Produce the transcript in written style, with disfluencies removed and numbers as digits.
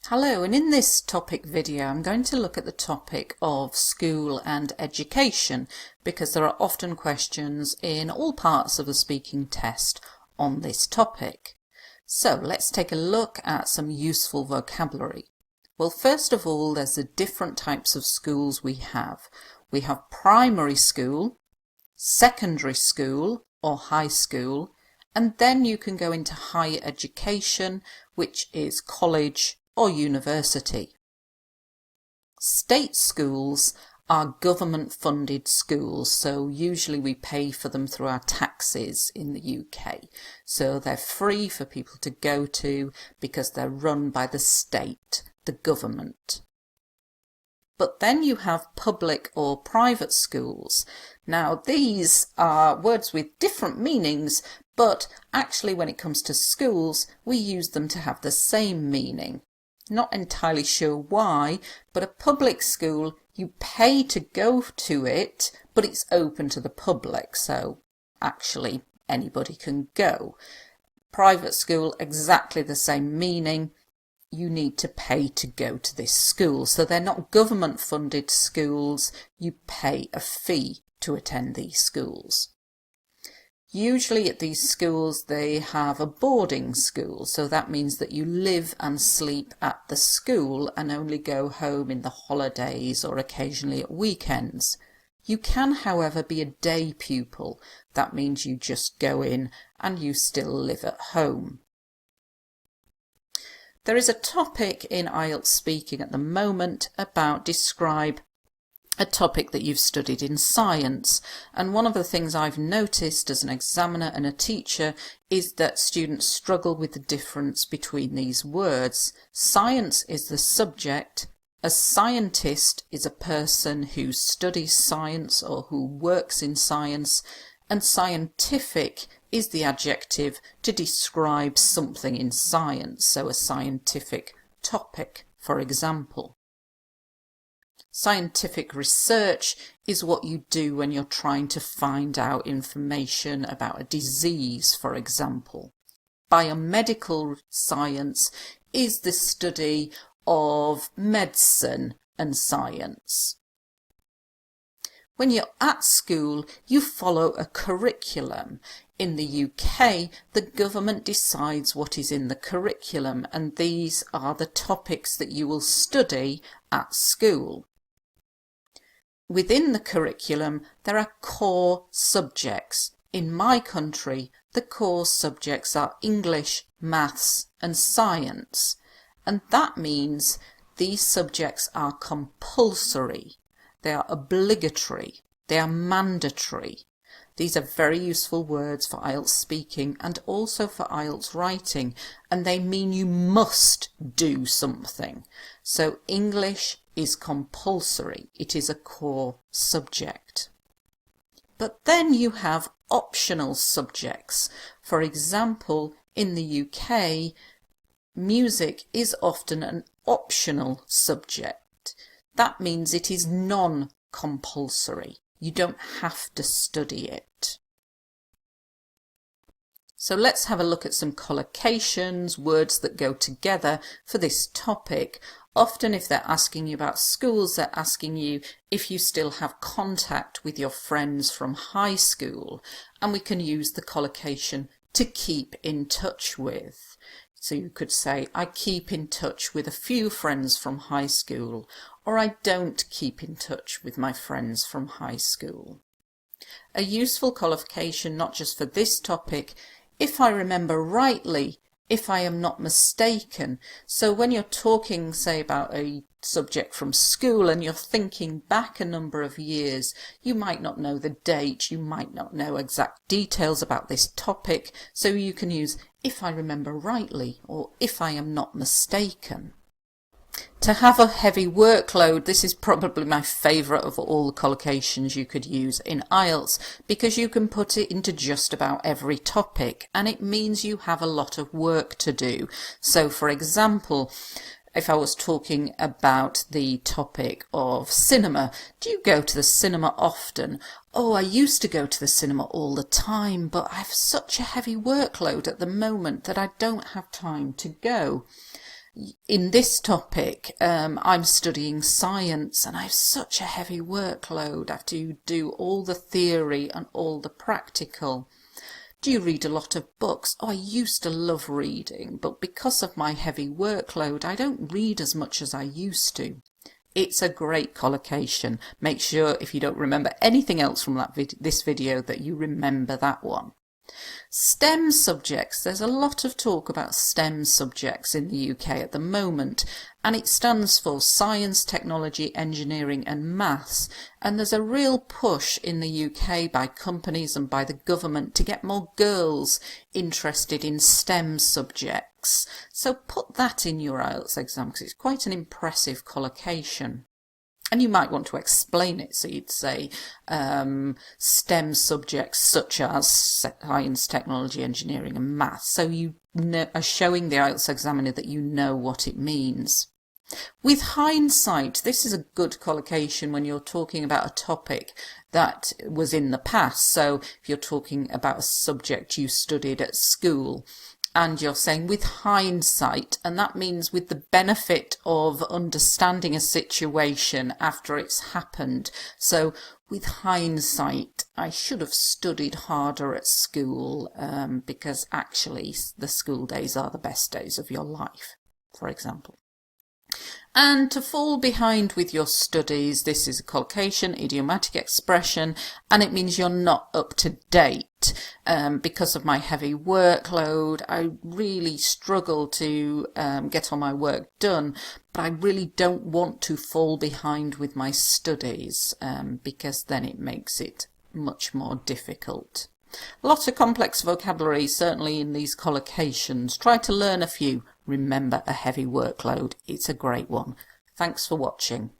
Hello, and in this topic video I'm going to look at the topic of school and education because there are often questions in all parts of the speaking test on this topic. So let's take a look at some useful vocabulary. Well, first of all, there's the different types of schools we have. We have primary school, secondary school or high school, and then you can go into higher education, which is college or university. State schools are government funded schools, so usually we pay for them through our taxes in the UK. So they're free for people to go to because they're run by the state, the government. But then you have public or private schools. Now these are words with different meanings, but actually when it comes to schools we use them to have the same meaning. Not entirely sure why, but a public school, you pay to go to it, but it's open to the public, so actually anybody can go. Private school, exactly the same meaning. You need to pay to go to this school. So they're not government funded schools, you pay a fee to attend these schools. Usually at these schools they have a boarding school, so that means that you live and sleep at the school and only go home in the holidays or occasionally at weekends. You can, however, be a day pupil. That means you just go in and you still live at home. There is a topic in IELTS speaking at the moment about describe a topic that you've studied in science, and one of the things I've noticed as an examiner and a teacher is that students struggle with the difference between these words. Science is the subject, a scientist is a person who studies science or who works in science, and scientific is the adjective to describe something in science, so a scientific topic, for example. Scientific research is what you do when you're trying to find out information about a disease, for example. Biomedical science is the study of medicine and science. When you're at school, you follow a curriculum. In the UK, the government decides what is in the curriculum, and these are the topics that you will study at school. Within the curriculum, there are core subjects. In my country, the core subjects are English, maths and science, and that means these subjects are compulsory, they are obligatory, they are mandatory. These are very useful words for IELTS speaking and also for IELTS writing, and they mean you must do something. So English is compulsory, it is a core subject. But then you have optional subjects. For example, in the UK, music is often an optional subject. That means it is non-compulsory. You don't have to study it. So let's have a look at some collocations, words that go together for this topic. Often if they're asking you about schools, they're asking you if you still have contact with your friends from high school, and we can use the collocation to keep in touch with. So you could say, I keep in touch with a few friends from high school, or I don't keep in touch with my friends from high school. A useful collocation, not just for this topic, if I remember rightly, if I am not mistaken. So when you're talking, say, about a subject from school and you're thinking back a number of years, you might not know the date, you might not know exact details about this topic, so you can use if I remember rightly or if I am not mistaken. To have a heavy workload, this is probably my favourite of all the collocations you could use in IELTS because you can put it into just about every topic and it means you have a lot of work to do. So for example, if I was talking about the topic of cinema, do you go to the cinema often? Oh, I used to go to the cinema all the time, but I have such a heavy workload at the moment that I don't have time to go. In this topic, I'm studying science and I have such a heavy workload. I have to do all the theory and all the practical. Do you read a lot of books? Oh, I used to love reading, but because of my heavy workload, I don't read as much as I used to. It's a great collocation. Make sure if you don't remember anything else from this video that you remember that one. STEM subjects. There's a lot of talk about STEM subjects in the UK at the moment, and it stands for Science, Technology, Engineering and Maths, and there's a real push in the UK by companies and by the government to get more girls interested in STEM subjects. So put that in your IELTS exam because it's quite an impressive collocation. And you might want to explain it, so you'd say STEM subjects such as science, technology, engineering and maths. So you are showing the IELTS examiner that you know what it means. With hindsight, this is a good collocation when you're talking about a topic that was in the past. So if you're talking about a subject you studied at school, and you're saying with hindsight, and that means with the benefit of understanding a situation after it's happened. So with hindsight, I should have studied harder at school because actually the school days are the best days of your life, for example. And to fall behind with your studies, this is a collocation, idiomatic expression, and it means you're not up to date. Because of my heavy workload, I really struggle to get all my work done, but I really don't want to fall behind with my studies because then it makes it much more difficult. Lots of complex vocabulary, certainly in these collocations. Try to learn a few. Remember a heavy workload. It's a great one. Thanks for watching.